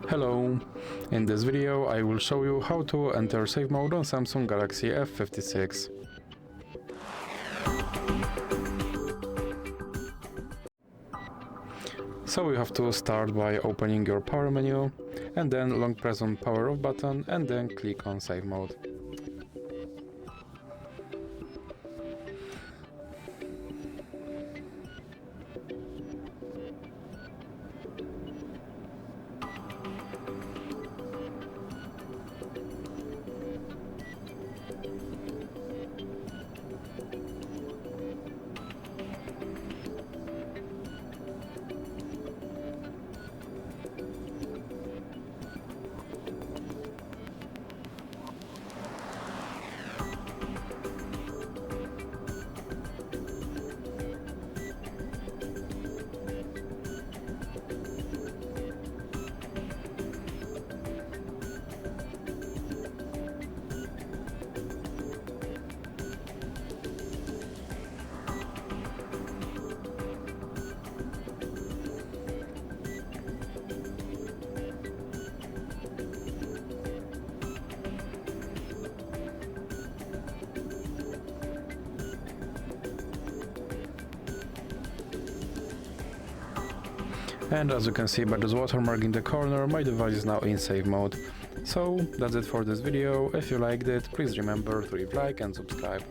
Hello! In this video I will show you how to enter safe mode on Samsung Galaxy F56. So you have to start by opening your power menu and then long press on power off button and then click on safe mode. And as you can see by this watermark in the corner, my device is now in safe mode. So that's it for this video. If you liked it, please remember to leave a like and subscribe.